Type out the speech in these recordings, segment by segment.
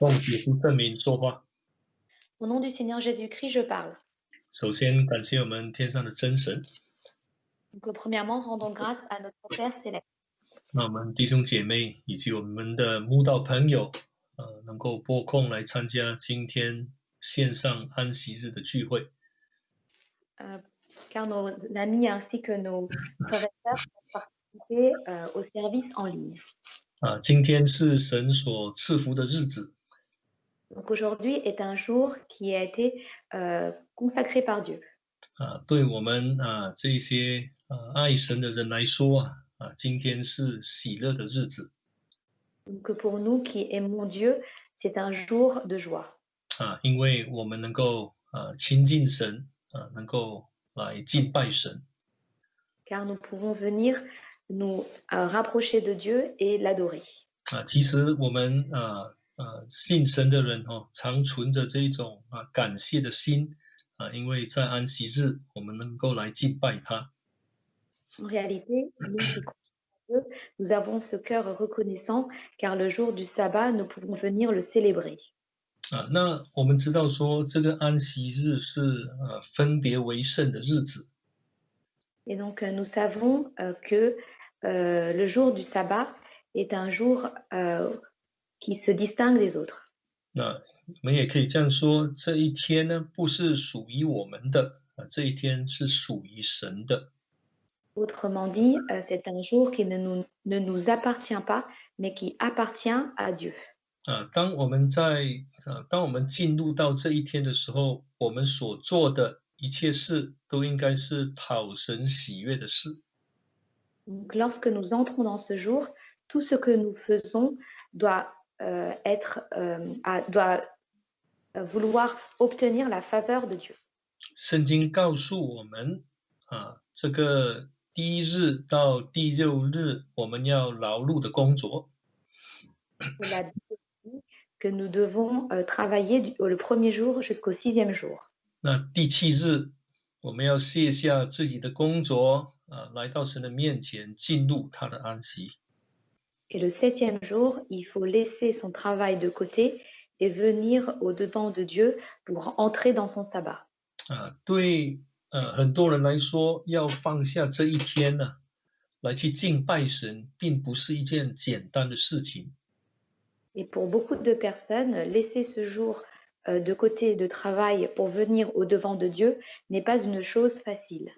奉主耶稣圣名说话。Au nom du Seigneur Jésus-Christ, je parle. 首先，感谢我们天上的真神。Donc, premièrement, rendons grâce à notre Père céleste. 那我们弟兄姐妹以及我们的慕道朋友，能够拨空来参加今天线上安息日的聚会。Car nos amis ainsi que nos frères et sœurs peuvent participer au service en ligne. 今天是神所赐福的日子。Donc aujourd'hui est un jour qui a été consacré par Dieu. 对我们这一些爱神的人来说今天是喜乐的日子。Donc pour nous qui aimons Dieu, c'est un jour de joie. 因为我们能够亲近神能够来敬拜神。Car nous pouvons venir nous rapprocher de Dieu et l'adorer. 其实我们信神的人常存着这一种感谢的心因为在安息日我们能够来敬拜他。En réalité, nous qui croyons en Dieu, nous avons ce cœur reconnaissant, car le jour du sabbat, nous pouvons venir le célébrer. 那我们知道说这个安息日是分别为圣的日子。Et donc, nous savons que le jour du sabbat est un jour qui se distingue des autres. 那我们也可以这样说，这一天呢，不是属于我们的这一天是属于神的。Autrement dit, c'est un jour qui ne nous appartient pas, mais qui appartient à Dieu. 当我们进入到这一天的时候，我们所做的一切事都应该是讨神喜悦的事。Donc, lorsque nous entrons dans ce jour, tout ce que nous faisons doit vouloir obtenir la faveur de Dieu. 圣经告诉我们这个第一日到第六日我们要劳碌的工作。La Bible dit que nous devons travailler le premier jour jusqu'au 6e jour. 那第七日我们要卸下自己的工作来到神的面前，进入他的安息。Et le 7e jour, il faut laisser son travail de côté et venir au-devant de Dieu pour entrer dans son sabbat. 对很多人来说，要放下这一天呢来去敬拜神，并不是一件简单的事情。Et pour beaucoup de personnes, laisser ce jour de côté de travail pour venir au-devant de Dieu n'est pas une chose facile.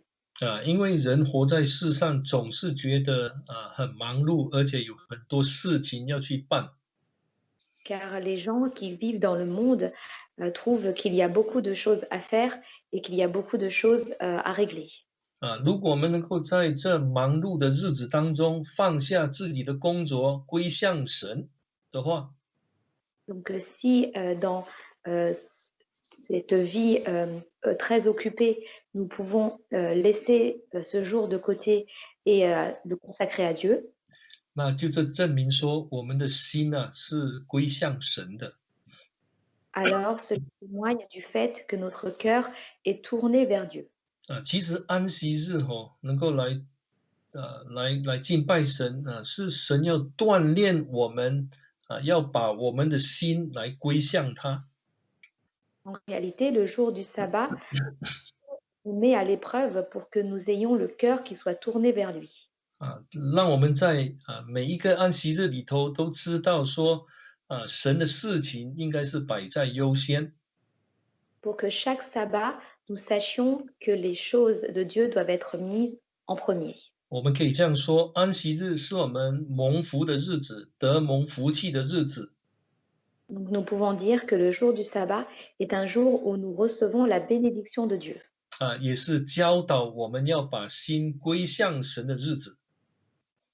因为人活在世上总是觉得很忙碌，而且有很多事情要去办。Car les gens qui vivent dans le monde trouvent qu'il y a beaucoup de choses à faire et qu'il y a beaucoup de choses à régler. 如果我们能够在这忙碌的日子当中放下自己的工作，归向神的话， Donc si dans cette vie très occupée, nous pouvons laisser ce jour de côté et le consacrer à Dieu, 那就这证明说我们的心是归向神的。alors cela témoigne du fait que notre cœur est tourné vers Dieu. 其实安息日能够来敬拜神是神要锻炼我们要把我们的心来归向他。En réalité, le jour du sabbat nous met à l'épreuve pour que nous ayons le cœur qui soit tourné vers lui. 让我们在每一个安息日里头都知道说神的事情应该是摆在优先。Pour que chaque sabbat, nous sachions que les choses de Dieu doivent être mises en premier. 我们可以这样说，安息日是我们蒙福的日子，得蒙福气的日子。Donc nous pouvons dire que le jour du sabbat est un jour où nous recevons la bénédiction de Dieu. 也是教导我们要把心归向神的日子。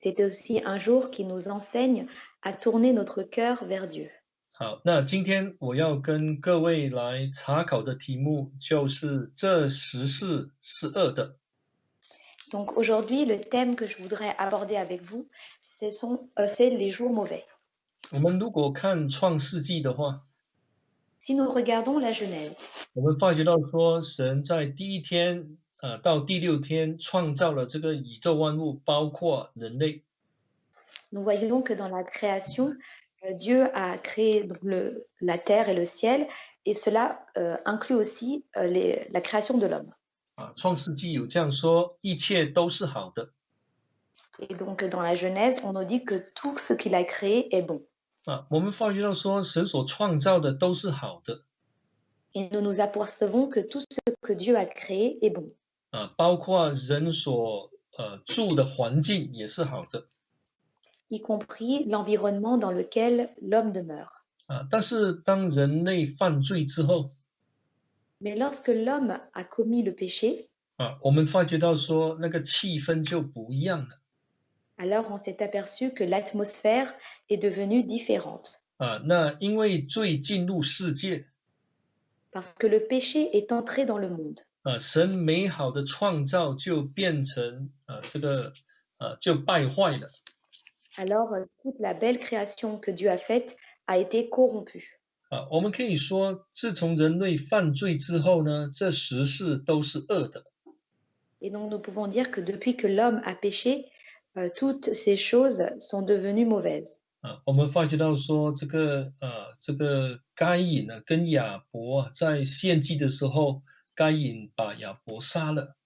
C'est aussi un jour qui nous enseigne à tourner notre cœur vers Dieu. 好，那今天我要跟各位来查考的题目就是这时是恶的。Donc aujourd'hui, le thème que je voudrais aborder avec vous, c'est les jours mauvais. 我们如果看创世纪的话， Si nous regardons la Genèse, 我们发觉到说神在第一天到第六天创造了这个宇宙万物，包括人类。 nous voyons que dans la création, Dieu a créé donc la terre et le ciel, et cela inclut aussi la création de l'homme. 啊，《创世纪》有这样说：一切都是好的。 Et donc dans la Genèse, on nous dit que tout ce qu'il a créé est bon. 啊，我们发觉到说，神所创造的都是好的。 Et nous nous apercevons que tout ce que Dieu a créé est bon. 啊，包括人所住的环境也是好的。 Y compris l'environnement dans lequel l'homme demeure. 啊，但是当人类犯罪之后， Mais lorsque l'homme a commis le péché, 啊，我们发觉到说那个气氛就不一样了。 alors on s'est aperçu que l'atmosphère est devenue différente. 啊，那因为罪进入世界， Parce que le péché est entré dans le monde. 啊，神美好的创造就变成就败坏了。 Alors toute la belle création que Dieu a faite a été corrompue. 啊，我们可以说，自从人类犯罪之后呢，这十事都是恶的。 Et donc nous pouvons dire que depuis que l'homme a péché, toutes ces choses sont devenues mauvaises. 啊，我们发觉到说，这个该隐呢，跟亚伯在献祭的时候，该隐把亚伯杀了。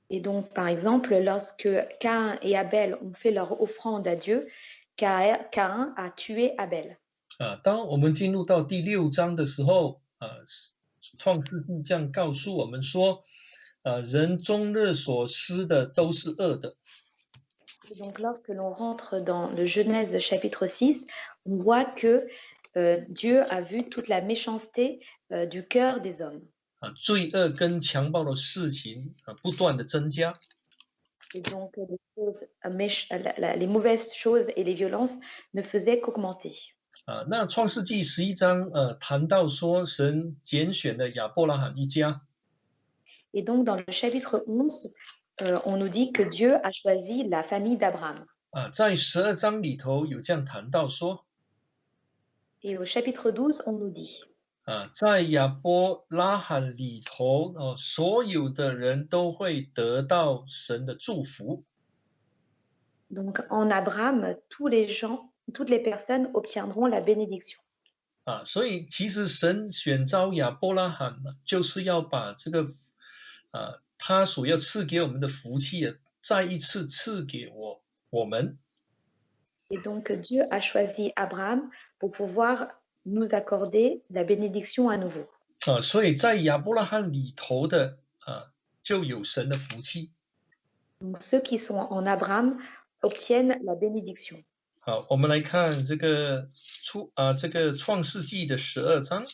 Et donc, par exemple, lorsque Caïn et Abel ont fait leur offrande à Dieu, Caïn a tué Abel. 啊，当我们进入到第6章的时候，创世纪这样告诉我们说，人终日所思的都是恶的。 Et donc, lorsque l'on rentre dans le Genèse chapitre 6, on voit que Dieu a vu toute la méchanceté du cœur des hommes. 啊，罪恶跟强暴的事情不断的增加。 Et donc, les choses, les mauvaises choses et les violences ne faisaient qu'augmenter. 啊，那创世纪11章谈到说，神拣选了亚伯拉罕一家。 Et donc, dans le chapitre 11, on nous dit que Dieu a choisi la famille d'Abraham. 啊，在12章里头有这样谈到说， Et au chapitre 12, on nous dit, 啊，在亚伯拉罕里头，所有的人都会得到神的祝福。 donc en Abraham, tous les gens, toutes les personnes obtiendront la bénédiction. 啊，所以其实神选召亚伯拉罕呢，就是要把这个，他所要赐给我们的福气再一次赐给我们。 Et donc Dieu a choisi Abraham pour pouvoir nous accorder la bénédiction à nouveau. 啊，所以在亚伯拉罕里头的就有神的福气。 Donc ceux qui sont en Abraham obtiennent la bénédiction. 好，我们来看这个创世纪的12章。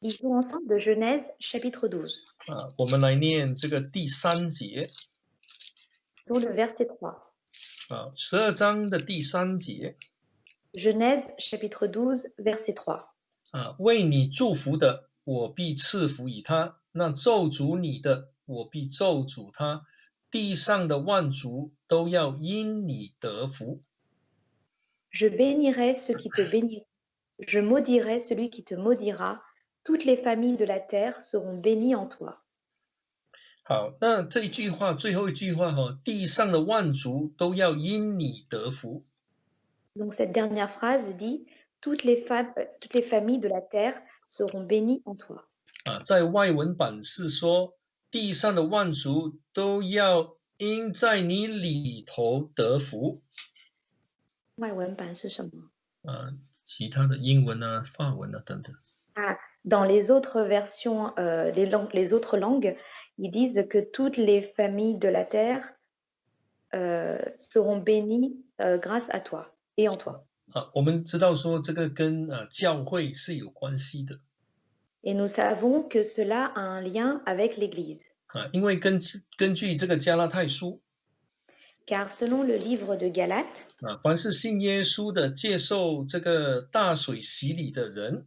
Lisons ensemble de Genèse chapitre 12, 啊，我们来念这个第3节。 dont le verset 3. 啊，12章的第3节。 Genèse chapitre 12, verset 3. 啊，为你祝福的，我必赐福于他；那咒诅你的，我必咒诅他。地上的万族都要因你得福。 Je bénirai ceux qui te béniront, je maudirai celui qui te maudira, toutes les familles de la terre seront bénies en toi. 好，那这一句话，最后一句话地上的万族都要因你得福。 Donc cette dernière phrase dit toutes les familles de la terre seront bénies en toi. 啊，在外文版是说，地上的万族都要因在你里头得福。外文版是什么？其他的英文啊、法文啊等等。 Ah, dans les autres versions, les autres langues, ils disent que toutes les familles de la terre seront bénies grâce à toi et en toi. 啊，我们知道说这个跟教会是有关系的。 Et nous savons que cela a un lien avec l'Église. 啊，因为根据这个加拉太书， Car selon le livre de Galates, 凡是信耶稣的、接受这个大水洗礼的人，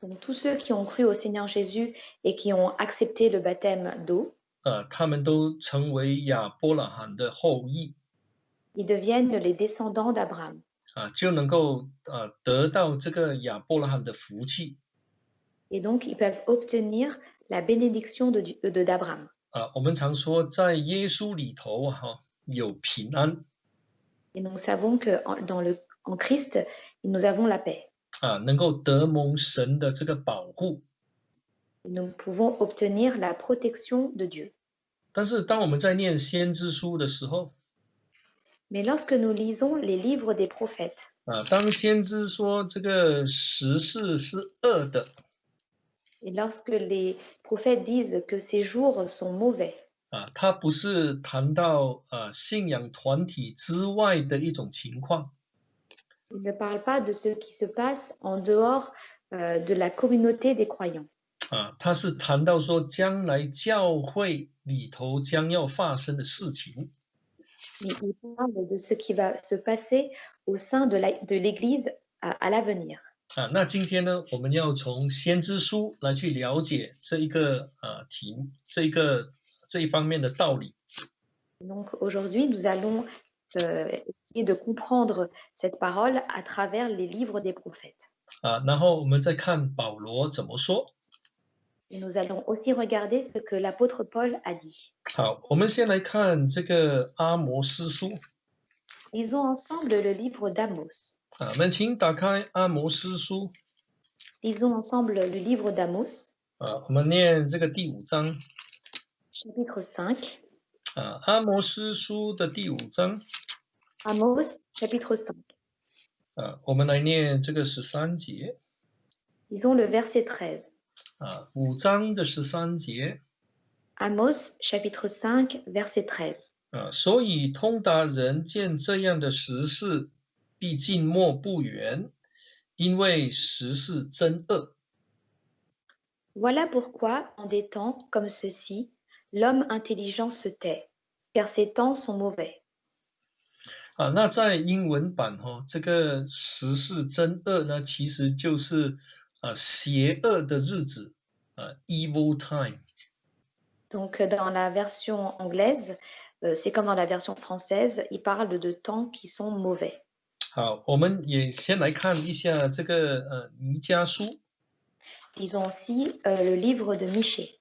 donc tous ceux qui ont cru au Seigneur Jésus et qui ont accepté le baptême d'eau, 他们都成为亚伯拉罕的后裔， ils deviennent les descendants d'Abraham. 就能够得到这个亚伯拉罕的福气。 Et donc, ils peuvent obtenir la bénédiction d'Abraham. 我们常说在耶稣里头有平安。 Et nous savons que en Christ, nous avons la paix. 能够得蒙神的这个保护。Nous pouvons obtenir la protection de Dieu. 但是当我们在念先知书的时候， Mais lorsque nous lisons les livres des prophètes, 当先知说这个时事是恶的， et lorsque les prophètes disent que ces jours sont mauvais, 他不是谈到信仰团体之外的一种情况， ils ne parlent pas de ce qui se passe en dehors de la communauté des croyants. 他是谈到说将来教会里头将要发生的事情。 Mais il parle de ce qui va se passer au sein de l'Église à l'avenir. 那今天呢，我们要从先知书来去了解这一个题目，这一方面的道理。 Donc aujourd'hui, nous allons essayer de comprendre cette parole à travers les livres des prophètes. 然后我们再看保罗怎么说。 Et nous allons aussi regarder ce que l'apôtre Paul a dit. 好，我们先来看这个阿摩司书。 Lisons ensemble le livre d'Amos. 我们请打开阿摩司书。 Lisons ensemble le livre d'Amos, 我们念这个第5章。 chapitre 5. 阿摩司书的第5章。 Amos, chapitre 5. 我们来念这个13节。 Lisons le verset 13. 5章的13节。 Amos, chapitre 5, verset 13. 所以通达人见这样的时事，必静默不言，因为时事真恶。 Voilà pourquoi, en des temps comme ceux-ci, l'homme intelligent se tait, car ces temps sont mauvais. 那在英文版这个时事真恶呢，其实就是邪恶的日子，evil time。 Donc, dans la version anglaise, c'est comme dans la version française, il parle de temps qui sont mauvais. 好，我们也先来看一下这个弥迦书。 Lisons aussi le livre de Michée.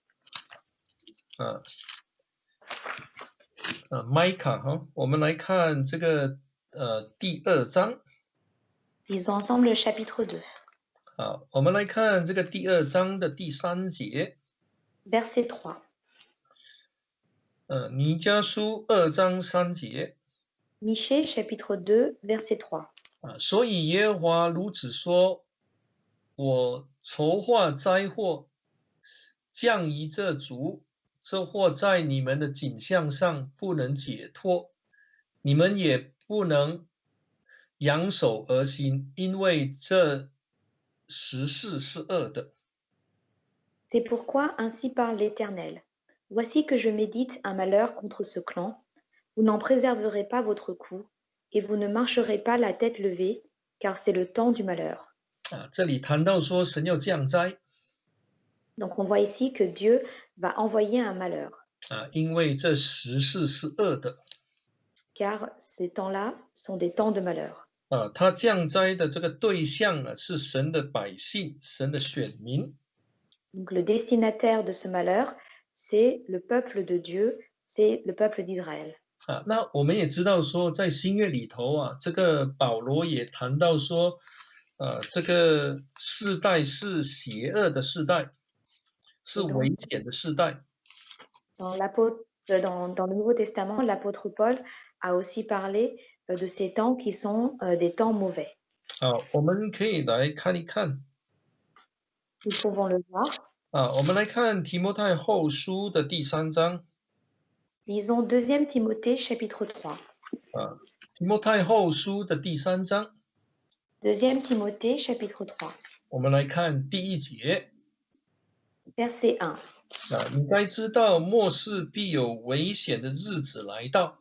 Micah 我们来看这个第2章。 Lisons ensemble le chapitre 2. 好，我们来看这个第2章的第3节。 Verset 3. 弥迦书2章3节。 Michée, chapitre 2, verset 3. 所以耶和华如此说：我筹划灾祸，降于这族，这祸在你们的景象上不能解脱，你们也不能扬手而行，因为这时事是恶的。 C'est pourquoi ainsi parle l'Éternel. Voici que je médite un malheur contre ce clan. Vous n'en préserverez pas votre cou, et vous ne marcherez pas la tête levée, car c'est le temps du malheur. 这里谈到说神要降灾。 Donc on voit ici que Dieu va envoyer un malheur, 因为这时事是恶的。 car ces temps-là sont des temps de malheur. 他降灾的这个对象是神的百姓，神的选民。 Donc le destinataire de ce malheur, c'est le peuple de Dieu, c'est le peuple d'Israël. 那我们也知道说，在新约里头这个保罗也谈到说，这个世代是邪恶的世代，是危险的世代。 Dans le Nouveau Testament, l'apôtre Paul a aussi parlé de ces temps qui sont des temps mauvais. 我们可以来看一看。 Nous pouvons le voir. 我们来看提摩太后书的第3章。 Lisons 2 Timothée, chapitre 3. 提摩太后书的第3章。 2 Timothée, chapitre 3. 我们来看第1节。 Verset 1. 你该知道末世必有危险的日子来到。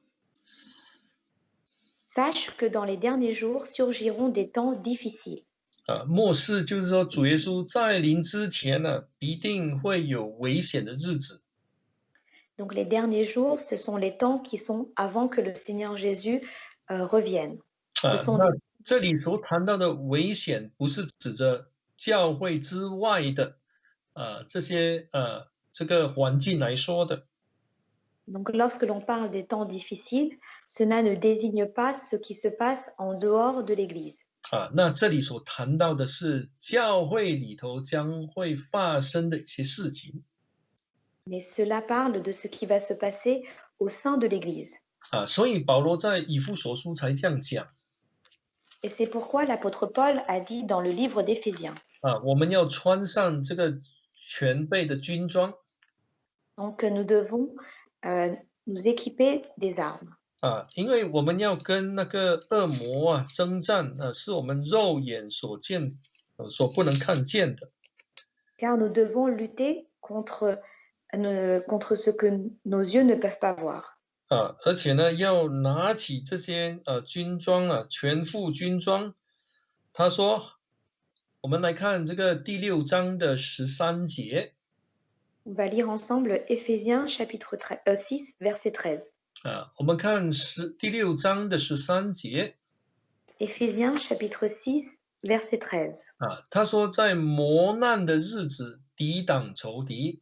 Sache que dans les derniers jours surgiront des temps difficiles. 末世就是说主耶稣在临之前呢，必定会有危险的日子。 Donc les derniers jours, ce sont les temps qui sont avant que le Seigneur Jésus revienne. Ce sont 那这里所谈到的危险，不是指着教会之外的这些这个环境来说的。Donc, lorsque l'on parle des temps difficiles, cela ne désigne pas ce qui se passe en dehors de l'Église. 那这里所谈到的是教会里头将会发生的一些事情 Mais cela parle de ce qui va se passer au sein de l'Église. 所以保罗在以弗所书才这样讲 Et c'est pourquoi l'apôtre Paul a dit dans le livre d'Éphésiens. 我们要穿上这个全备的军装 Donc, nous devons nous équiper des armes. 因为我们要跟那个恶魔征战是我们肉眼所见所不能看见的 Car nous devons lutter contre ce que nos yeux ne peuvent pas voir. 而且呢，要拿起这些军装全副军装。他说，我们来看这个第6章的13节 On va lire ensemble Éphésiens chapitre 6, verset 13. 我们看第6章的13节 Éphésiens chapitre 6, verset 13. 他说，在磨难的日子抵挡仇敌。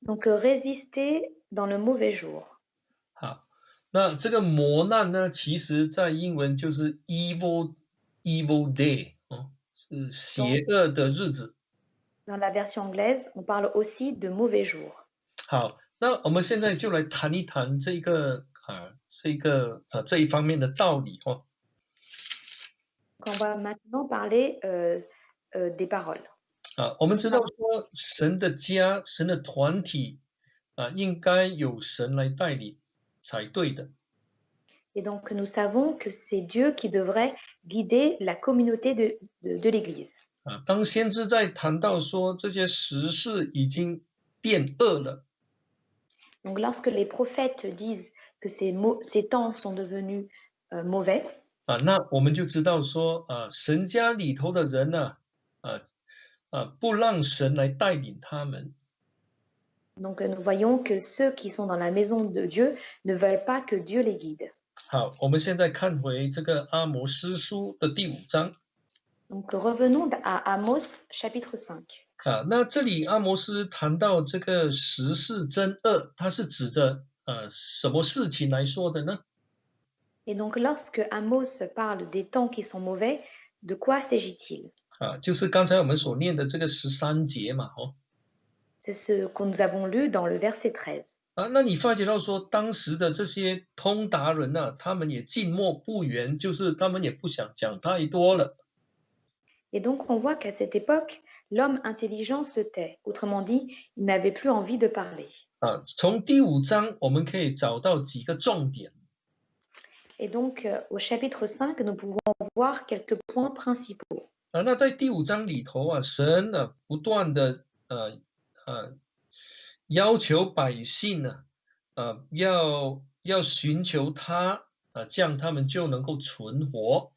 Donc, résister dans le mauvais jour. 好，那这个磨难呢，其实在英文就是 evil day 是邪恶的日子。 Dans la version anglaise, on parle aussi de mauvais jours. 好，那我们现在就来谈一谈这一方面的道理哦。 Donc, on va maintenant parler des paroles. 我们知道说神的家、神的团体应该由神来带领才对的。 Et donc, nous savons que c'est Dieu qui devrait guider la communauté de l'Église. 当先知在谈到说这些时事已经变恶了 Donc, lorsque les prophètes disent que ces temps sont devenus mauvais, 那我们就知道说神家里头的人呢不让神来带领他们。 donc nous voyons que ceux qui sont dans la maison de Dieu ne veulent pas que Dieu les guide. 好，我们现在看回这个阿摩司书的第5章 Donc revenons à Amos chapitre 5. 那这里阿摩斯谈到这个时势真恶，它是指着什么事情来说的呢？ Et donc lorsque Amos parle des temps qui sont mauvais, de quoi s'agit-il? 就是刚才我们所念的这个13节嘛，C'est ce que nous avons lu dans le verset 13. 那你发觉到说，当时的这些通达人呢，他们也静默不言，就是他们也不想讲太多了。 Et donc on voit qu'à cette époque, l'homme intelligent se tait. Autrement dit, il n'avait plus envie de parler. 从第5章我们可以找到几个重点。 Et donc au chapitre 5, nous pouvons voir quelques points principaux. 那在第5章里头神不断的要求百姓呢，要寻求他，这样他们就能够存活。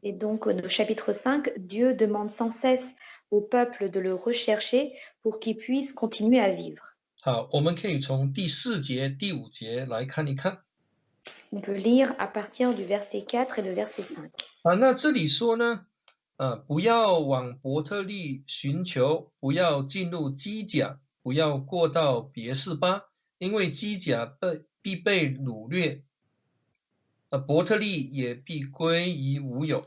Et donc au chapitre 5, Dieu demande sans cesse au peuple de le rechercher pour qu'il puisse continuer à vivre. 好，我们可以从第4节、第5节来看一看。 On peut lire à partir du verset 4 et le verset 5. 那这里说呢，不要往伯特利寻求，不要进入基甲，不要过到别是巴，因为基甲必被掳掠，伯特利也必归于无有。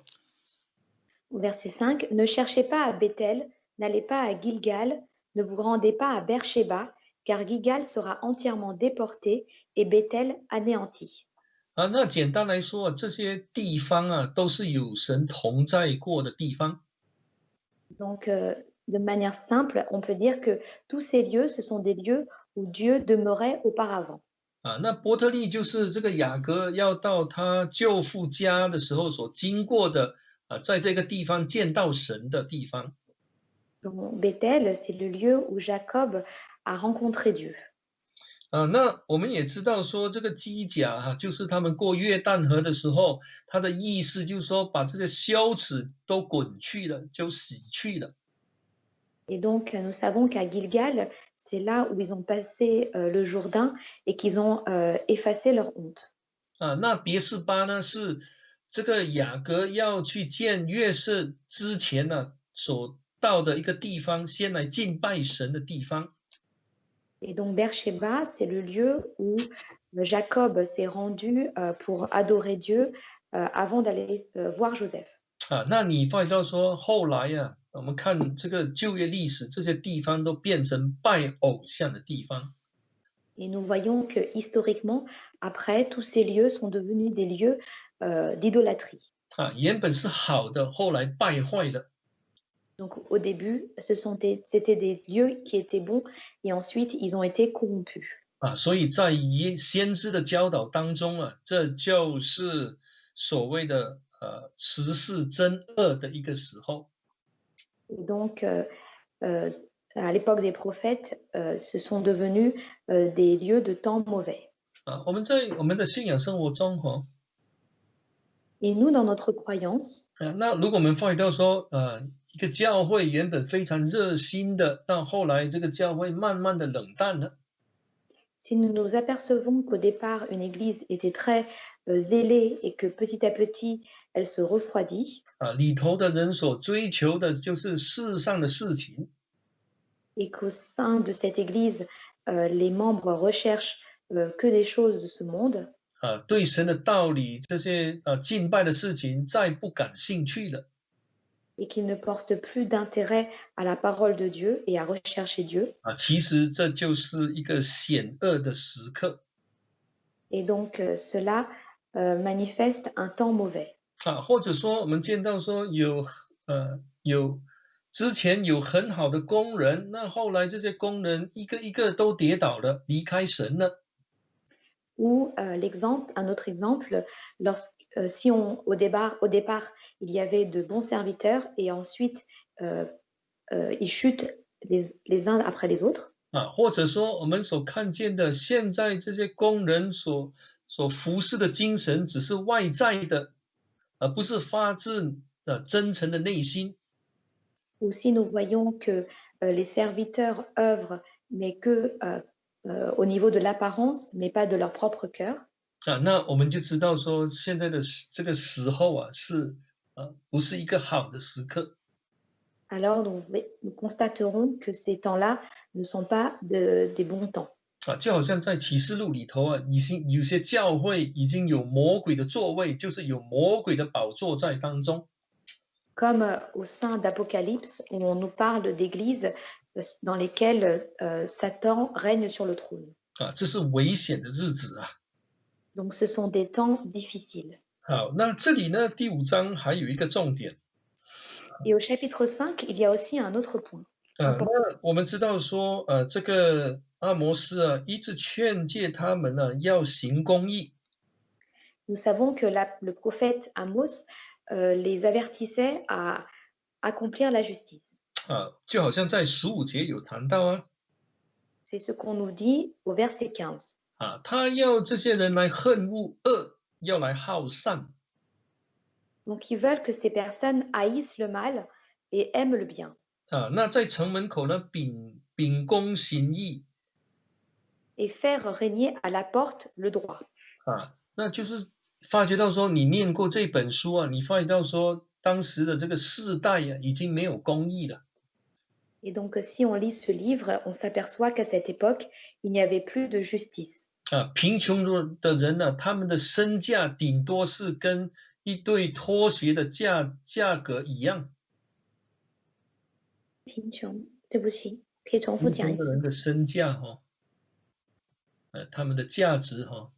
Au verset 5, ne cherchez pas à Bethel, n'allez pas à Gilgal, ne vous rendez pas à Beersheba, car Gilgal sera entièrement déporté et Bethel anéanti. 那简单来说这些地方都是有神同在过的地方。 Donc, de manière simple, on peut dire que tous ces lieux, ce sont des lieux où Dieu demeurait auparavant. 那伯特利就是这个雅各要到他舅父家的时候所经过的在这个地方见到神的地方。 Donc, Bethel, c'est le lieu où Jacob a rencontré Dieu. 那我们也知道说这个基甲就是他们过约旦河的时候，他的意思就是说把这些羞耻都滚去了，就洗去了。 Et donc, nous savons qu'à Gilgal, c'est là où ils ont passé le Jourdain et qu'ils ont effacé leur honte. 那别是巴呢是这个雅各要去见约瑟之前呢所到的一个地方，先来敬拜神的地方。Et donc Beersheba, c'est le lieu où Jacob s'est rendu pour adorer Dieu avant d'aller voir Joseph. 啊，那你发觉到说后来啊，我们看这个旧约历史，这些地方都变成拜偶像的地方。Et nous voyons que historiquement, après, tous ces lieux sont devenus des lieux d'idolâtrie. 啊，原本是好的，后来败坏了。Donc au début, c'était des lieux qui étaient bons et ensuite ils ont été corrompus. 啊，所以在先知的教导当中啊，这就是所谓的十事真恶的一个时候。Et donc, euh, à l'époque des prophètes, ce sont devenus des lieux de temps mauvais. 啊，我们在我们的信仰生活中哈，Et nous, dans notre croyance, 那如果我们发觉到说，一个教会原本非常热心的，到后来这个教会慢慢的冷淡了。si nous nous apercevons qu'au départ, une église était très zélée et que petit à petit, elle se refroidit, 啊，里头的人所追求的就是世上的事情。et qu'au sein de cette église, les membres recherchent que des choses de ce monde, 啊，对神的道理这些敬拜的事情再不感兴趣了。et qu'ils ne portent plus d'intérêt à la parole de Dieu et à rechercher Dieu. 啊，其实这就是一个险恶的时刻。Et donc, cela manifeste un temps mauvais. 啊，或者说我们见到说有之前有很好的工人，那后来这些工人一个一个都跌倒了，离开神了。Ou un autre exemple, si au départ, il y avait de bons serviteurs et ensuite ils chutent les uns après les autres. 啊，或者说我们所看见的现在这些工人所服侍的精神，只是外在的，而不是发自真诚的内心。Ou si nous voyons que les serviteurs œuvrent, mais que au niveau de l'apparence, mais pas de leur propre cœur, 啊，那我们就知道说，现在的这个时候啊，不是一个好的时刻。alors nous constaterons que ces temps-là ne sont pas des bons temps. 啊，就好像在启示录里头啊，已经有些教会已经有魔鬼的座位，就是有魔鬼的宝座在当中。Comme au sein d'Apocalypse, où on nous parle d'églises dans lesquelles Satan règne sur le trône. 啊，这是危险的日子啊。Donc ce sont des temps difficiles. 好，那这里呢，第5章还有一个重点。Et au chapitre 5, il y a aussi un autre point. 那我们知道说，这个阿摩斯啊，一直劝诫他们呢，要行公义。Nous savons que le prophète Amos les avertissait à accomplir la justice. 啊，就好像在15节有谈到啊， C'est ce qu'on nous dit au verset 15. 啊，他要这些人来恨恶恶，要来好善。Donc ils veulent que ces personnes haïssent le mal et aiment le bien. 啊，那在城门口呢，秉公行义。Et faire régner à la porte le droit. 啊，那就是发觉到说，你念过这本书啊，你发觉到说，当时的这个世代呀、已经没有公义了。 Et donc si on lit ce livre, on s'aperçoit qu'à cette époque, il n'y avait plus de justice. 啊，贫穷的人呢、他们的身价顶多是跟一对拖鞋的价格一样。贫穷，对不起，可以重复贫讲一次。穷的人的身价哈、他们的价值哈、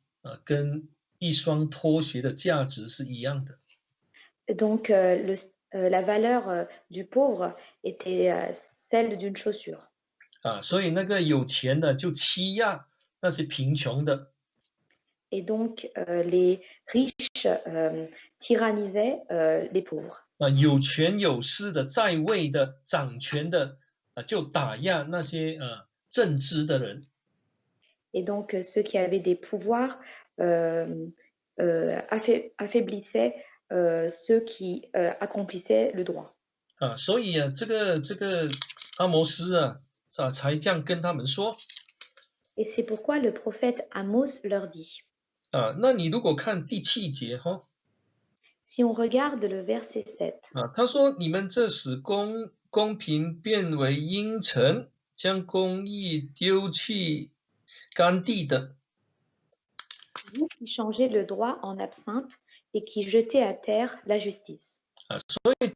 跟一双拖鞋的价值是一样的。 Donc la valeur du pauvre était celle d'une chaussure. 啊，所以那个有钱的就欺压那些贫穷的。 Et donc les riches tyrannisaient les pauvres. 啊，有权有势的、在位的、掌权的，就打压那些正直的人。 Et donc ceux qui avaient des pouvoirs affaiblissaient ceux qui accomplissaient le droit. 啊，所以啊，这个阿摩斯啊才这样跟他们说。 Et c'est pourquoi le prophète Amos leur dit. 啊，那你如果看第7节哈， Si on regarde le verset 7, 啊，他说你们这使公平变为阴沉，将公义丢去干地的。 vous qui changez le droit en absinthe et qui jetez à terre la justice.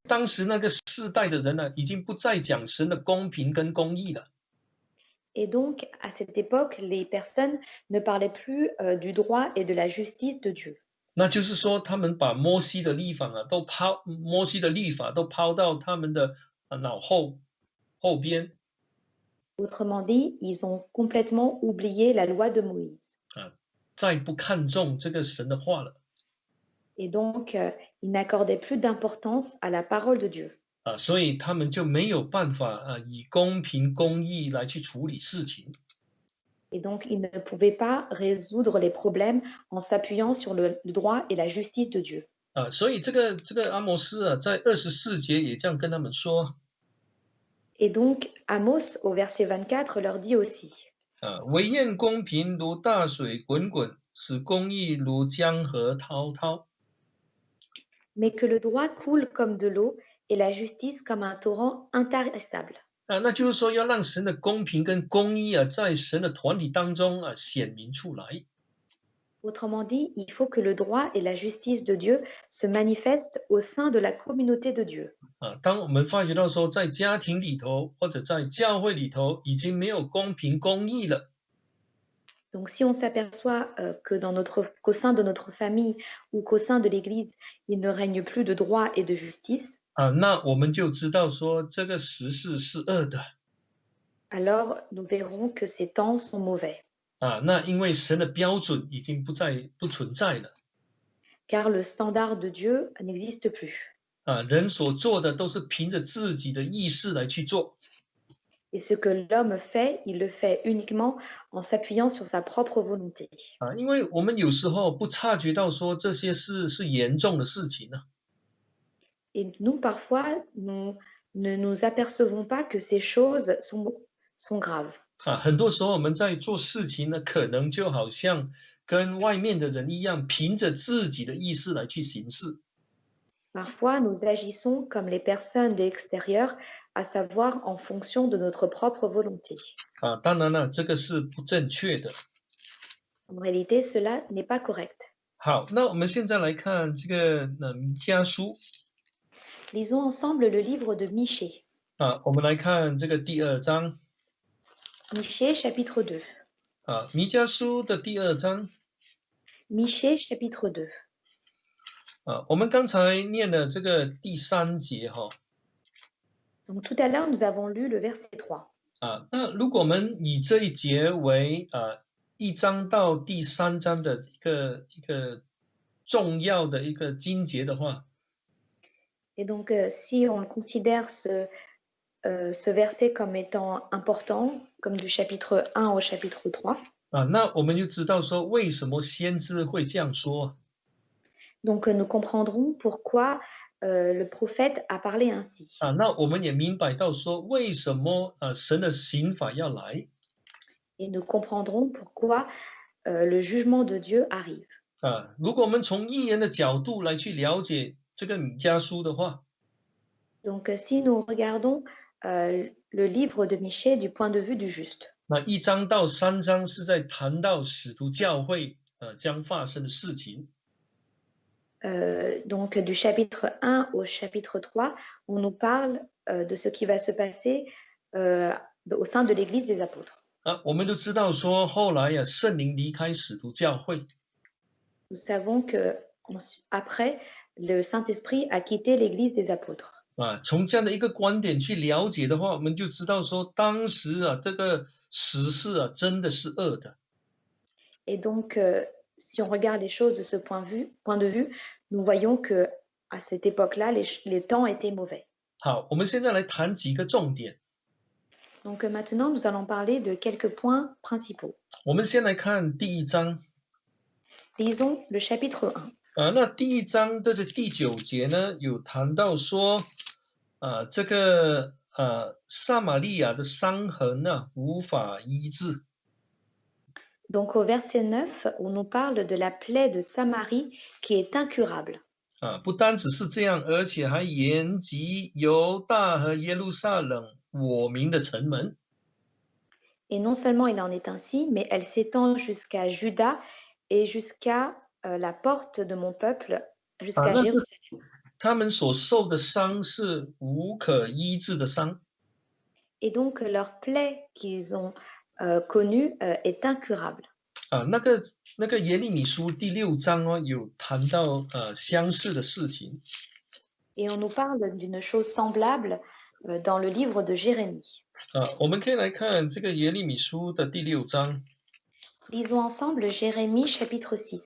当时那个世代的人呢，已经不再讲神的公平跟公义了。 Et donc, à cette époque, les personnes ne parlaient plus du droit et de la justice de Dieu. 那就是说，他们把摩西的律法都抛到他们的脑后边 Autrement dit, ils ont complètement oublié la loi de Moïse. 啊，再不看重这个神的话了 Et donc, ils n'accordaient plus d'importance à la parole de Dieu. 啊，所以他们就没有办法以公平公义来去处理事情 Et donc, ils ne pouvaient pas résoudre les problèmes en s'appuyant sur le droit et la justice de Dieu. 啊，所以这个阿摩斯在24节也这样跟他们说 Et donc, Amos, au verset 24, leur dit aussi, 唯愿公平如大水滚滚，使公义如江河滔滔。 mais que le droit coule comme de l'eau et la justice comme un torrent intarissable. 那就是说，要让神的公平跟公义在神的团体当中显明出来 Autrement dit, il faut que le droit et la justice de Dieu se manifestent au sein de la communauté de Dieu. 当我们发觉到说，在家庭里头或者在教会里头已经没有公平公义了 Donc, si on s'aperçoit qu'au sein de notre famille ou qu'au sein de l'Église, il ne règne plus de droit et de justice, 那我们就知道说这个时事是恶的 alors nous verrons que ces temps sont mauvais, 那因为神的标准已经不存在了 car le standard de Dieu n'existe plus. 人所做的都是凭着自己的意识来去做 Et ce que l'homme fait, il le fait uniquement en s'appuyant sur sa propre volonté. 因为我们有时候不察觉到说这些是严重的事情呢 Et nous, parfois, nous ne nous apercevons pas que ces choses sont graves. 很多时候我们在做事情呢，可能就好像跟外面的人一样，凭着自己的意识来去行事 Parfois, nous agissons comme les personnes de l'extérieur, à savoir en fonction de notre propre volonté. 当然了，这个是不正确的。 En réalité, cela n'est pas correct. 好，那我们现在来看这个弥迦书 Lisons ensemble le livre de Michée. 我们来看这个第2章 Michée, chapitre 2. 弥迦书的第2章 Michée, chapitre 2. 我们刚才念了这个第3节哈 Donc, tout à l'heure, nous avons lu le verset 3. 那如果我们以这一节为1章到第3章的一个重要的一个经节的话 Et donc, si on considère ce verset comme étant important, comme du chapitre 1 au chapitre 3, 那我们就知道说为什么先知会这样说 donc nous comprendrons pourquoi le prophète a parlé ainsi. 那我们也明白到说为什么神的刑罚要来 Et nous comprendrons pourquoi le jugement de Dieu arrive. 如果我们从预言的角度来去了解这个弥迦书的话 Donc, si nous regardons le livre de Michée du point de vue du juste, 那1章到3章是在谈到使徒教会将发生的事情 donc du chapitre 1 au chapitre 3, on nous parle de ce qui va se passer au sein de l'Église des apôtres. 我们都知道说后来圣灵离开使徒教会 Nous savons que après, le Saint-Esprit a quitté l'Église des apôtres. 从这样的一个观点去了解的话，我们就知道说当时这个时事真的是恶的 Et donc, si on regarde les choses de ce point de vue, nous voyons que à cette époque-là, les temps étaient mauvais. 好，我们现在来谈几个重点 Donc maintenant, nous allons parler de quelques points principaux. 我们先来看第1章 Lisons le chapitre 1. 那第1章的第9节呢，有谈到说这个撒玛利亚的伤痕无法医治 Donc au verset 9, on nous parle de la plaie de Samarie qui est incurable. 不单只是这样，而且还延及犹大和耶路撒冷我民的城门 Et non seulement il en est ainsi, mais elle s'étend jusqu'à Juda et jusqu'à la porte de mon peuple, 啊，jusqu'à 那是 Jérusalem. 他们所受的伤是无可医治的伤。Et donc leur plaie qu'ils ont connue est incurable. 啊，那个耶利米书第6章哦，有谈到相似的事情。Et on nous parle d'une chose semblable dans le livre de Jérémie. 我们可以来看这个耶利米书的第6章。Lisons ensemble Jérémie chapitre 6.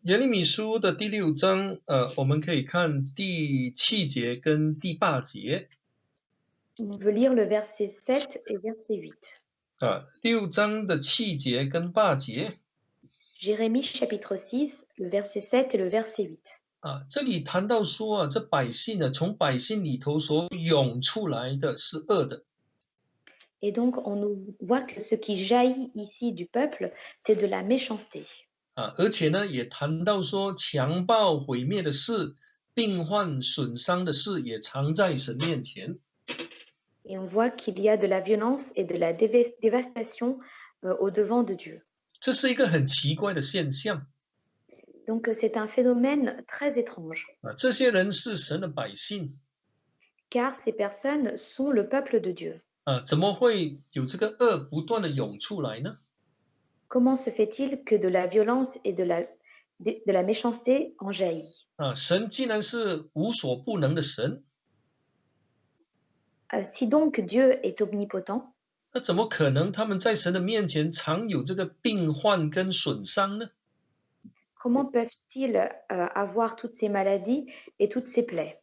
耶利米书的第6章，我们可以看第7节跟第8节。On veut lire le verset 7 et verset 8. 6章的7节跟8节。Jérémie chapitre 6, le verset 7 et le verset 8. 这里谈到说这百姓呢，从百姓里头所涌出来的是恶的。Et donc, on nous voit que ce qui jaillit ici du peuple, c'est de la méchanceté. 而且呢，也谈到说强暴毁灭的事、病患损伤的事，也常在神面前。Et on voit qu'il y a de la violence et de la dévastation au devant de Dieu. 这是一个很奇怪的现象。Donc, c'est un phénomène très étrange, 这些人是神的百姓， car ces personnes sont le peuple de Dieu. 怎么会有这个恶不断的涌出来呢？ Comment se fait-il que de la violence et de la méchanceté en jaillit? 神既然是无所不能的神， Si donc Dieu est omnipotent, 那怎么可能他们在神的面前常有这个病患跟损伤呢？ comment peuvent-ils avoir toutes ces maladies et toutes ces plaies?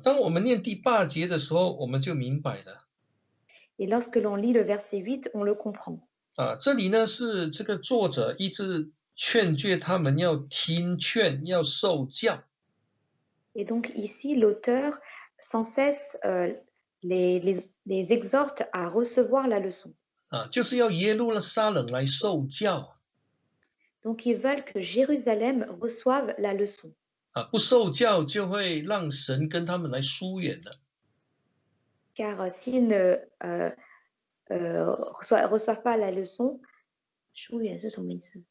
当我们念第8节的时候，我们就明白了。 Et lorsque l'on lit le verset 8, on le comprend. 这里呢是这个作者一直劝诫他们要听劝，要受教。 Et donc ici, l'auteur sans cesse les exhorte à recevoir la leçon. 就是要耶路撒冷来受教。 Donc ils veulent que Jérusalem reçoive la leçon. 不受教就会让神跟他们来疏远了。 Car s'ils ne reçoivent pas la leçon, 疏远是什么意思？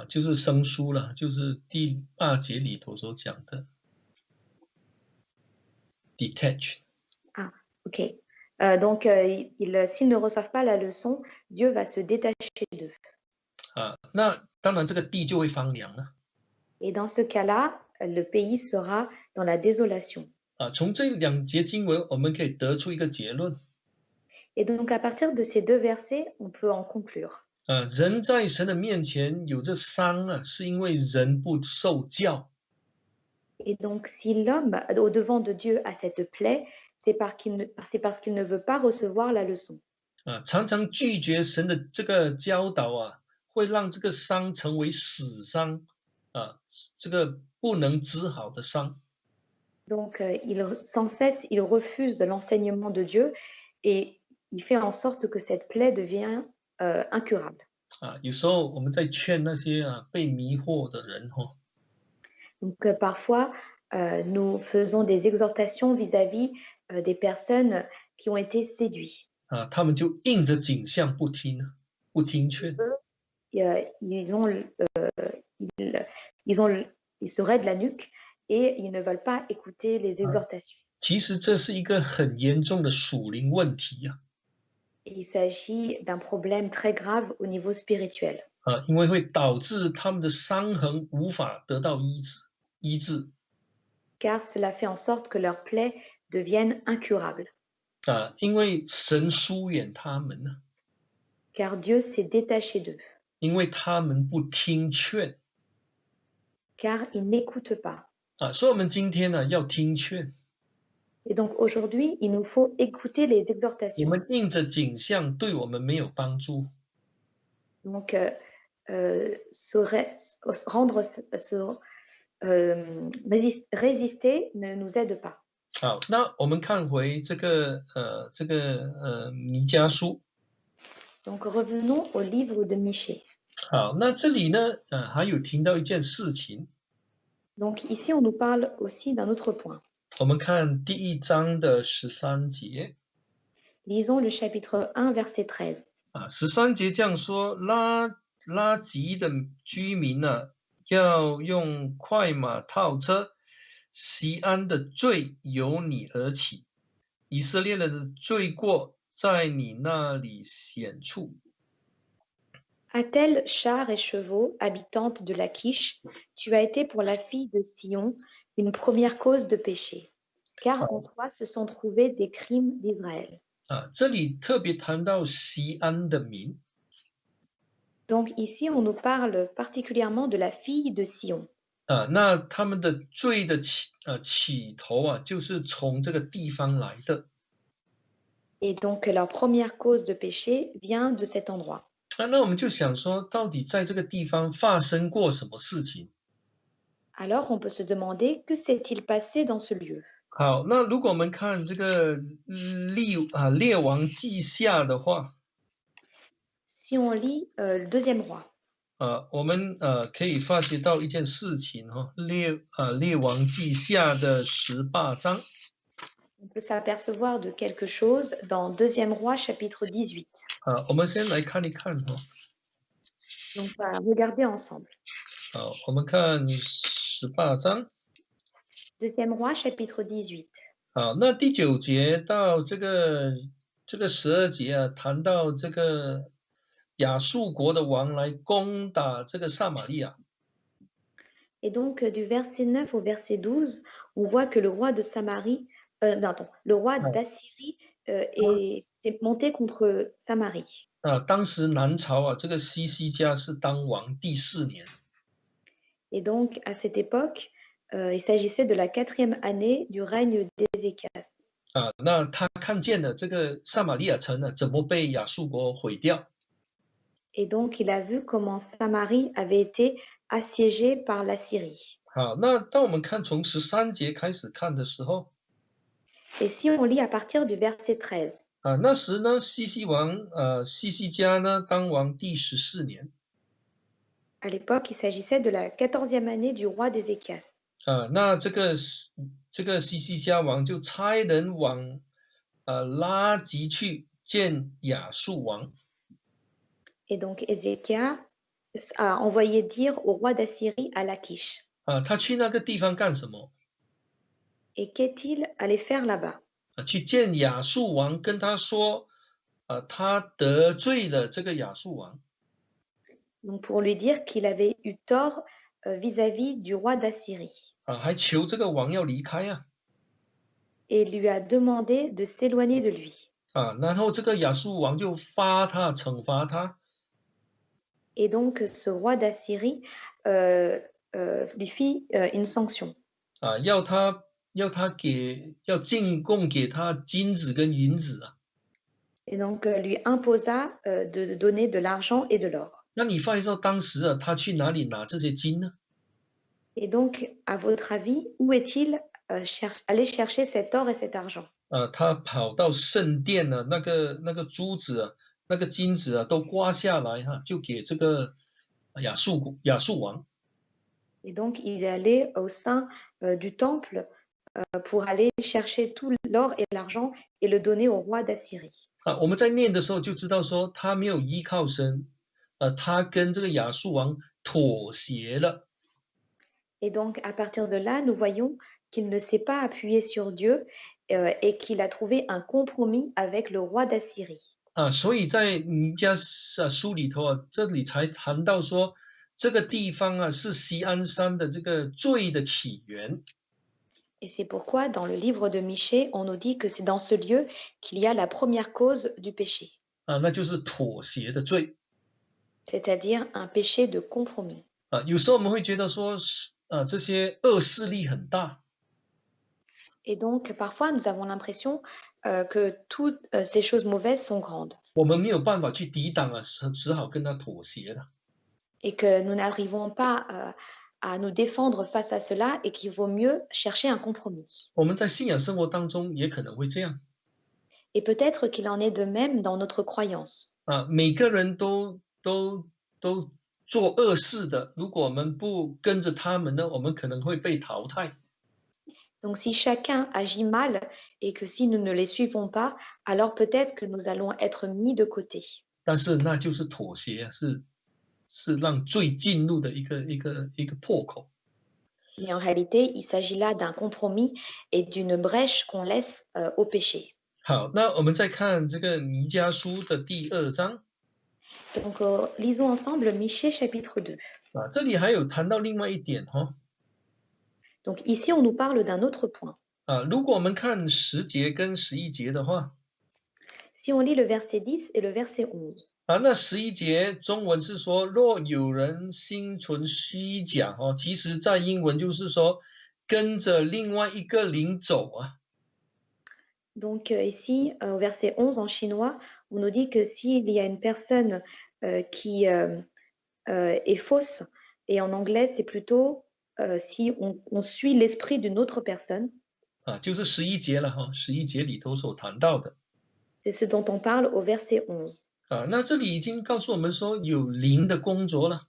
就是生疏了，就是第8节里头所讲的 detached。 OK. Donc, s'ils ne reçoivent pas la leçon, Dieu va se détacher d'eux. 那当然这个地就会荒凉了。 Et dans ce cas-là, le pays sera dans la désolation. 从这2节经文，我们可以得出一个结论。 Et donc, à partir de ces deux versets, on peut en conclure. 人在神的面前有这伤是因为人不受教。 Et donc, si l'homme, au devant de Dieu, a cette plaie, c'est parce qu'il ne veut pas recevoir la leçon. 常常拒绝神的这个教导会让这个伤成为死伤。这个不能治好的伤。 Donc, sans cesse, il refuse l'enseignement de Dieu et il fait en sorte que cette plaie devient incurable. 有时候我们在劝那些被迷惑的人Donc, parfois, nous faisons des exhortations vis-à-vis des personnes qui ont été séduits. 他们就应着景象不听劝。Ils se raident la nuque et ils ne veulent pas écouter les exhortations. 其实这是一个很严重的属灵问题。 Il s'agit d'un problème très grave au niveau spirituel. 因为会导致他们的伤痕无法得到医治。 Car cela fait en sorte que leurs plaies deviennent incurables. 因为神疏远他们呢。 Car Dieu s'est détaché d'eux. 因为他们不听劝。 Car ils n'écoutent pas. 所以我们今天呢要听劝。 Et donc aujourd'hui, il nous faut écouter les 我 exhortations. 们应着景象对我们没有帮助。 Donc, résister ne nous aide pas. 好，那我们看回这个弥迦书。 Donc, revenons au livre de Michée. 好，那这里呢，还有听到一件事情。 Donc, ici, on nous parle aussi d'un autre point. 我们看第1章的13节。 Lisons le chapitre 1, verset 13. 13节这样说，拉吉的居民呢，要用快马套车，西安的罪由你而起，以色列人的罪过在你那里显出。Attelle, chars et chevaux, habitantes de Lachish, tu as été pour la fille de Sion une première cause de péché, car en toi se sont trouvés des crimes d'Israël. 这里特别谈到西安的民。Donc ici, on nous parle particulièrement de la fille de Sion. 那他们的罪的起头就是从这个地方来的。Et donc leur première cause de péché vient de cet endroit. 那我们就想说，到底在这个地方发生过什么事情？Alors on peut se demander que s'est-il passé dans ce lieu. 好，那如果我们看这个列王记下的话，Si on lit le deuxième roi, 我们可以发觉到一件事情哈，列王记下的18章。on peut s'apercevoir de quelque chose dans deuxième roi chapitre 18. 我们先来看一看哈。Donc on va regarder ensemble. 我们看18章。Deuxième roi chapitre 18. 那第9节到这个12节谈到这个亚述国的王来攻打这个撒玛利亚。Et donc du verset 9 au verset 12, on voit que le roi de Samarie, le roi d'Assyrie est monté contre Samarie. 当时南朝这个西西家是当王第4年。Et donc à cette époque, il s'agissait de la 4e année du règne d'Ézéchias. 那他看见了这个撒玛利亚城呢，怎么被亚述国毁掉。Et donc il a vu comment Samarie avait été assiégée par la Syrie. 好，那当我们看从13节开始看的时候， Et si on lit à partir du verset 13, 那时呢，西西家呢当王第14年。à l'époque, il s'agissait de la 14e année du roi d'Ézéchias. 那这个西西家王就差人往拉吉去见亚述王。 Et donc Ézéchias a envoyé dire au roi d'Assyrie à Lachish. 他去那个地方干什么？ Et qu'est-il allé faire là-bas? 去见亚述王，跟他说，他得罪了这个亚述王。 Donc pour lui dire qu'il avait eu tort vis-à-vis du roi d'Assyrie. 还求这个王要离开啊。 Et lui a demandé de s'éloigner de lui. 然后这个亚述王就惩罚他。 Et donc ce roi d'Assyrie lui fit une sanction. 要进贡给他金子跟银子啊。 Et donc lui imposa de donner de l'argent et de l'or. 那你发现说当时他去哪里拿这些金呢？ Et donc, à votre avis, où est-il allé chercher cet or et cet argent? 他跑到圣殿呢，那个珠子那个金子都刮下来就给这个亚述王。 Et donc, il est allé au sein du temple pour aller chercher tout l'or et l'argent et le donner au roi d'Assyrie. 我们在念的时候就知道说他没有依靠神，他跟这个亚述王妥协了。 Et donc, à partir de là, nous voyons qu'il ne s'est pas appuyé sur Dieu et qu'il a trouvé un compromis avec le roi d'Assyrie. 所以在弥迦书里头这里才谈到说这个地方是锡安山的这个罪的起源。 Et c'est pourquoi, dans le livre de Michée, on nous dit que c'est dans ce lieu qu'il y a la première cause du péché. 那就是妥协的罪。 C'est-à-dire un péché de compromis. 有时候我们会觉得说，这些恶势力很大。 Et donc, parfois, nous avons l'impression que toutes ces choses mauvaises sont grandes 我们没有办法去抵挡只好跟他妥协了。 et que nous n'arrivons pas à nous défendre face à cela et qu'il vaut mieux chercher un compromis. 我们在信仰生活当中也可能会这样。 Et peut-être qu'il en est de même dans notre croyance. 每个人都做恶事的，如果我们不跟着他们呢，我们可能会被淘汰。 Donc, si chacun agit mal et que si nous ne les suivons pas, alors peut-être que nous allons être mis de côté. 但是那就是妥协，是让罪进入的一个破口。Mais en réalité, il s'agit là d'un compromis et d'une brèche qu'on laisse au péché. 好，那我们再看这个弥迦书的第2章 Donc, lisons ensemble Michée chapitre 2. 啊，这里还有谈到另外一点哈、Donc ici, on nous parle d'un autre point. 啊，如果我们看10节跟11节的话， Si on lit le verset 10 et le verset 11, 啊，那11节中文是说，若有人心存虚假哦，其实在英文就是说跟着另外一个灵走啊。 donc ici, au verset 11 en chinois, on nous dit que s'il y a une personne qui est fausse, et en anglais, c'est plutôt si on suit l'esprit d'une autre personne, 啊，就是11节了哈，11节里头所谈到的 c'est ce dont on parle au verset 11. 啊。那这里已经告诉我们说有灵的工作了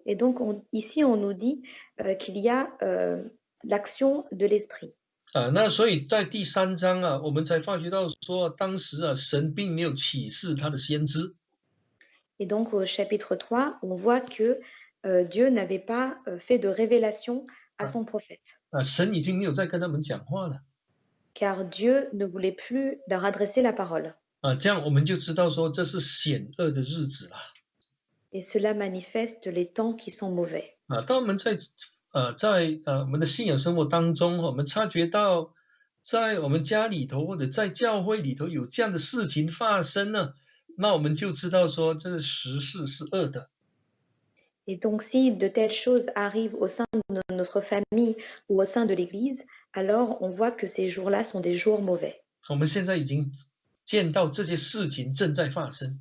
Et donc ici, on nous dit qu'il y a l'action de l'esprit. 啊。那所以在第3章啊，我们才发觉到说，当时啊，神并没有启示他的先知 Et donc au chapitre 3, on voit que Dieu n'avait pas fait de révélation à 啊 son prophète, 啊，神已经没有再跟他们讲话了 car Dieu ne voulait plus leur adresser la parole. 啊。这样我们就知道说这是险恶的日子了 Et cela manifeste les temps qui sont mauvais. 啊。当我们在我们的信仰生活当中，我们察觉到在我们家里头或者在教会里头有这样的事情发生呢，那我们就知道说这个时势是恶的。 Et donc si de telles choses arrivent au sein de notre famille ou au sein de l'Église, alors on voit que ces jours-là sont des jours mauvais. 我们现在已经见到这些事情正在发生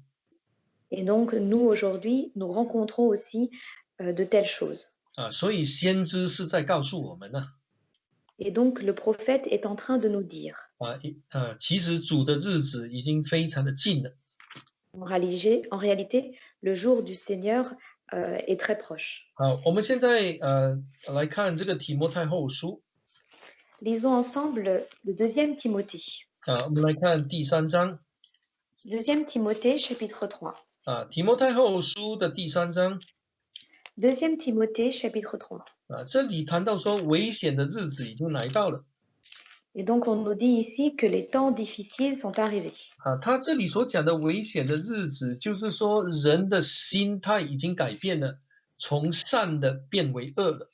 Et donc nous, aujourd'hui, nous rencontrons aussi de telles choses. 啊，所以先知是在告诉我们呢 Et donc le prophète est en train de nous dire, 其实主的日子已经非常的近了 en réalité, le jour du Seigneur est très proche. 好，我们现在来看这个提摩太后书 Lisons ensemble le deuxième Timothée. 啊，我们来看第3章 Deuxième Timothée, chapitre 3. 啊，提摩太后书的第3章 Deuxième Timothée, chapitre 3. 啊，这里谈到说危险的日子已经来到了 Et donc on nous dit ici que les temps difficiles sont arrivés. 啊，他这里所讲的危险的日子，就是说人的心态已经改变了，从善的变为恶了。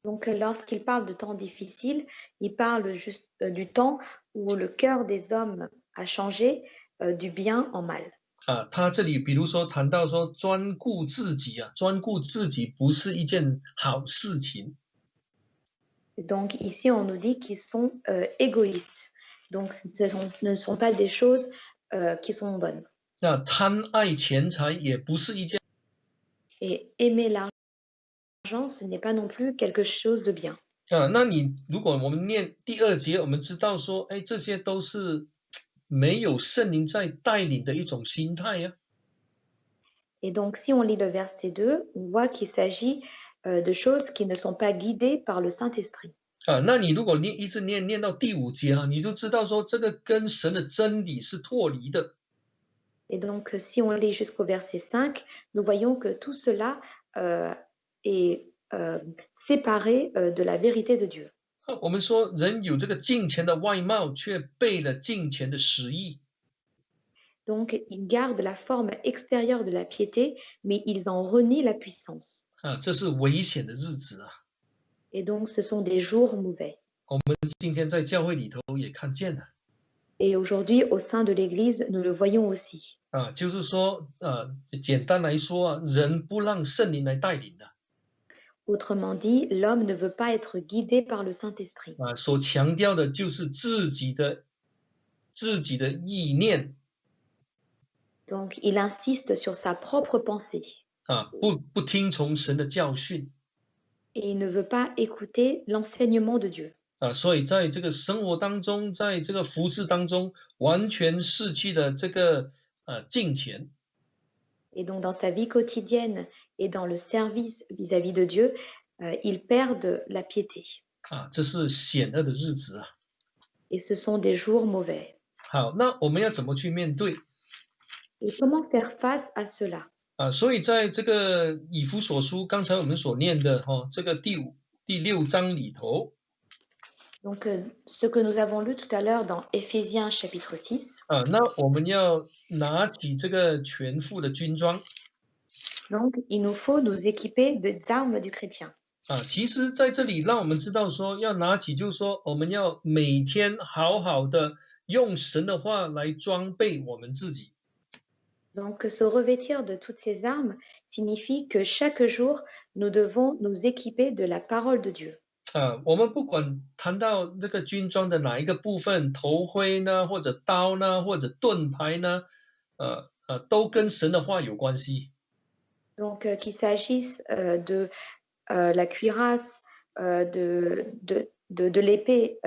Donc lorsqu'il parle de temps difficiles, il parle juste du temps où le cœur des hommes a changé du bien en mal. 啊，他这里比如说谈到说专顾自己啊，专顾自己不是一件好事情 Donc ici, on nous dit qu'ils sont égoïstes. Donc ne sont pas des choses qui sont bonnes. 那贪爱钱财也不是一件 Et aimer l'argent, ce n'est pas non plus quelque chose de bien. 啊。那你如果我们念第2节，我们知道说，哎，这些都是没有圣灵在带领的一种心态呀、 Et donc si on lit le verset 2, on voit qu'il s'agit de choses qui ne sont pas guidées par le Saint-Esprit. 啊。那你如果一直念到第5节啊，你就知道说这个跟神的真理是脱离的。 Et donc, si on lit jusqu'au verset 5, nous voyons que tout cela est séparé de la vérité de Dieu. 我们说人有这个敬虔的外貌，却背了敬虔的实意 Donc, ils gardent la forme extérieure de la piété, mais ils en renient la puissance. 啊，这是危险的日子啊。 Et donc, ce sont des jours mauvais. 今天在教会里头也看见了 Et aujourd'hui, au sein de l'Église, nous le voyons aussi. 啊，就是说简单来说啊，人不让圣灵来带领的 Autrement dit, l'homme ne veut pas être guidé par le Saint-Esprit. 啊，所强调的就是自己的意念 Donc, il insiste sur sa propre pensée 啊，不听从神的教训 et il ne veut pas écouter l'enseignement de Dieu. 啊，所以在这个生活当中，在这个服事当中，完全失去了这个敬虔 Et donc, dans sa vie quotidienne et dans le service vis-à-vis de Dieu, ils perdent la piété. 啊，这是险恶的日子啊。 Et ce sont des jours mauvais. 好，那我们要怎么去面对 Et comment faire face à cela? 所以在这个以弗所书，刚才我们所念的这个第六章里头，Donc, ce que nous avons lu tout à l'heure dans Éphésiens chapitre 6, 那我们要拿起这个全副的军装。 donc il nous faut nous équiper des armes du chrétien. 其实在这里让我们知道说，要拿起，就是说我们要每天好好的用神的话来装备我们自己。Donc, se revêtir de toutes ces armes signifie que chaque jour, nous devons nous équiper de la parole de Dieu. 我们不管谈到这个军装的哪一个部分，头盔呢，或者刀呢，或者盾牌呢，都跟神的话有关系。Donc, qu'il s'agisse de la cuirasse, de l'épée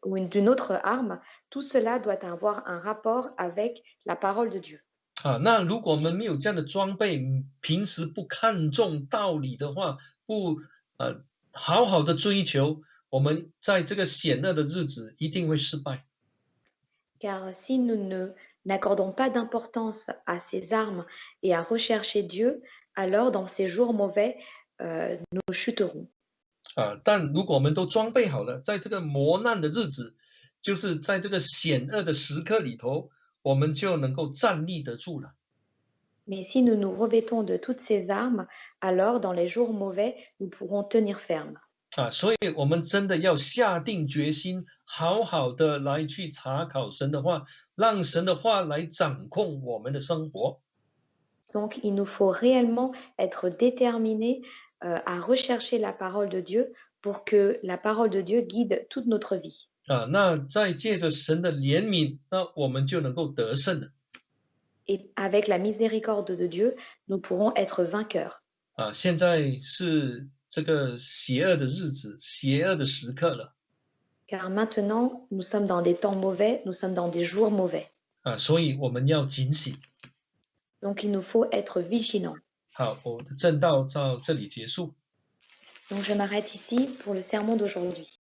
ou d'une autre arme, tout cela doit avoir un rapport avec la parole de Dieu. 那如果我们没有这样的装备，平时不看重道理的话，不好好的追求，我们在这个险恶的日子一定会失败。Car si nous n'accordons pas d'importance à ces armes et à rechercher Dieu, alors dans ces jours mauvais, nous chuterons. 但如果我们都装备好了，在这个磨难的日子，就是在这个险恶的时刻里头，我们就能够站立得住了。Mais si nous nous revêtons de toutes ces armes, alors dans les jours mauvais, nous pourrons tenir ferme. 所以我们真的要下定决心，好好的来去查考神的话，让神的话来掌控我们的生活。Donc, il nous faut réellement être déterminés à rechercher la parole de Dieu pour que la parole de Dieu guide toute notre vie. 那再借着神的怜悯，那我们就能够得胜了。Et avec la miséricorde de Dieu, nous pourrons être vainqueurs. 现在是这个邪恶的日子，邪恶的时刻了。Car maintenant, nous sommes dans des temps mauvais, nous sommes dans des jours mauvais. 所以我们要警醒。Donc, il nous faut être vigilants. 好，我的正道到这里结束。Donc, je m'arrête ici pour le sermon d'aujourd'hui.